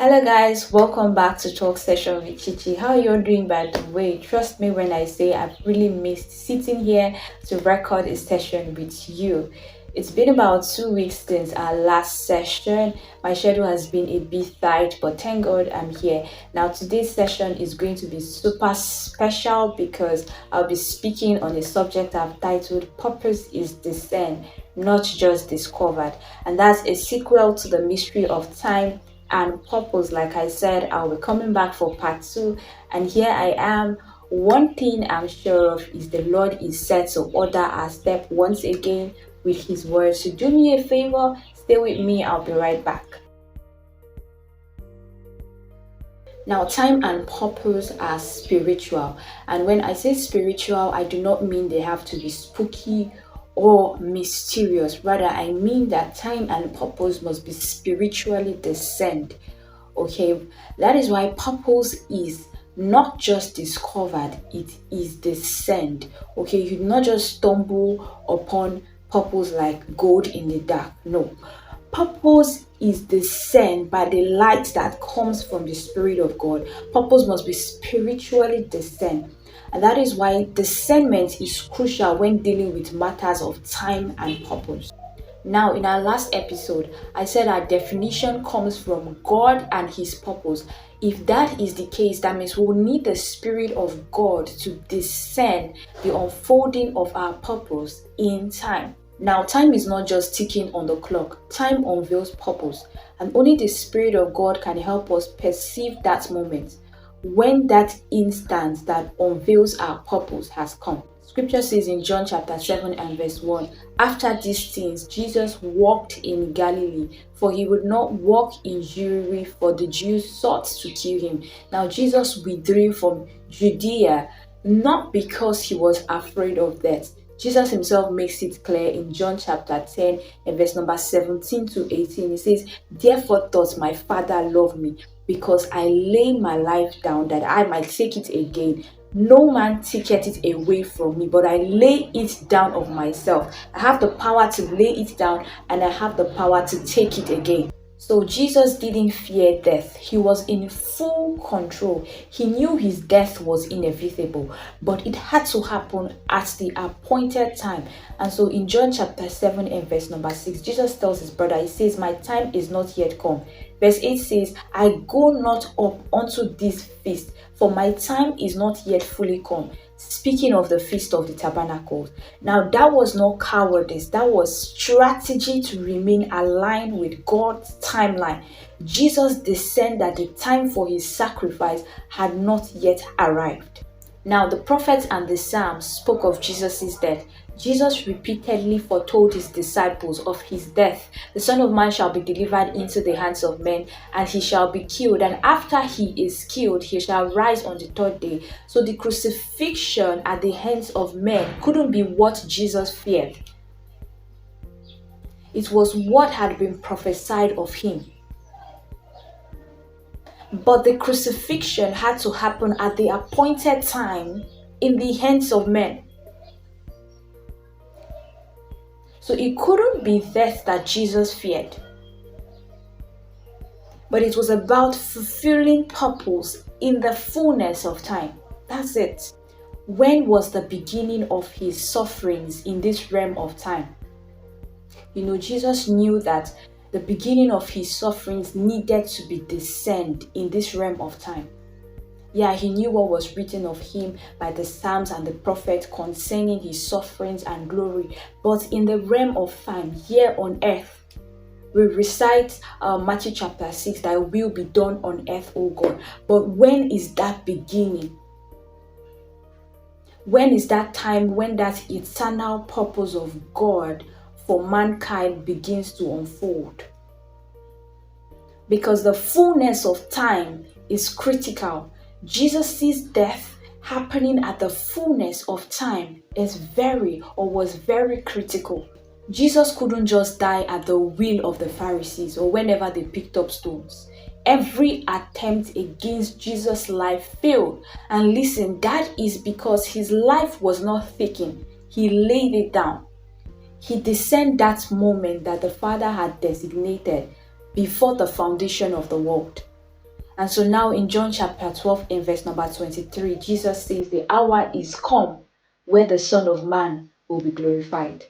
Hello guys, welcome back to Talk Session with Chichi. How are you doing by the way? Trust me when I say I've really missed sitting here to record a session with you. It's been about 2 weeks since our last session. My schedule has been a bit tight, but thank God I'm here. Now today's session is going to be super special because I'll be speaking on a subject I've titled Purpose is Discerned, Not Just Discovered. And that's a sequel to the mystery of time and purpose. Like I said, I'll be coming back for part 2, and here I am. One thing I'm sure of is the Lord is set to order our step once again with his words. So do me a favor, stay with me, I'll be right back. Now, time and purpose are spiritual, and when I say spiritual, I do not mean they have to be spooky or mysterious. Rather, I mean that time and purpose must be spiritually discerned. Okay, that is why purpose is not just discovered, it is discerned. Okay, you do not just stumble upon purpose like gold in the dark. No, purpose is discerned by the light that comes from the Spirit of God. Purpose must be spiritually discerned. And that is why discernment is crucial when dealing with matters of time and purpose. Now, in our last episode, I said our definition comes from God and his purpose. If that is the case, that means we'll need the Spirit of God to discern the unfolding of our purpose in time. Now, time is not just ticking on the clock. Time unveils purpose, and only the Spirit of God can help us perceive that moment, when that instant that unveils our purpose has come. Scripture says in John chapter 7 and verse 1, after these things, Jesus walked in Galilee, for he would not walk in Jewry, for the Jews sought to kill him. Now, Jesus withdrew from Judea, not because he was afraid of death. Jesus himself makes it clear in John chapter 10 and verse number 17 to 18. He says, therefore does my Father love me, because I lay my life down that I might take it again. No man taketh it away from me, but I lay it down of myself. I have the power to lay it down, and I have the power to take it again. So Jesus didn't fear death. He was in full control. He knew his death was inevitable, but it had to happen at the appointed time. And so in John chapter 7 and verse number 6, Jesus tells his brother, he says, my time is not yet come. Verse 8 says, I go not up unto this feast, for my time is not yet fully come. Speaking of the Feast of the Tabernacles. Now, that was not cowardice. That was strategy to remain aligned with God's timeline. Jesus discerned that the time for his sacrifice had not yet arrived. Now, the prophets and the Psalms spoke of Jesus' death. Jesus repeatedly foretold his disciples of his death. The Son of Man shall be delivered into the hands of men, and he shall be killed. And after he is killed, he shall rise on the third day. So the crucifixion at the hands of men couldn't be what Jesus feared. It was what had been prophesied of him. But the crucifixion had to happen at the appointed time in the hands of men. So it couldn't be death that Jesus feared. But it was about fulfilling purpose in the fullness of time. That's it. When was the beginning of his sufferings in this realm of time? Jesus knew that the beginning of his sufferings needed to be discerned in this realm of time. Yeah, he knew what was written of him by the Psalms and the prophets concerning his sufferings and glory. But in the realm of time, here on earth, we recite Matthew chapter 6, thy will be done on earth, O God. But when is that beginning? When is that time when that eternal purpose of God for mankind begins to unfold? Because the fullness of time is critical. Jesus' death happening at the fullness of time was very critical. Jesus couldn't just die at the will of the Pharisees or whenever they picked up stones. Every attempt against Jesus' life failed. And listen, that is because his life was not taken. He laid it down. He discerned that moment that the Father had designated before the foundation of the world. And so now in John chapter 12, in verse number 23, Jesus says, "The hour is come where the Son of Man will be glorified."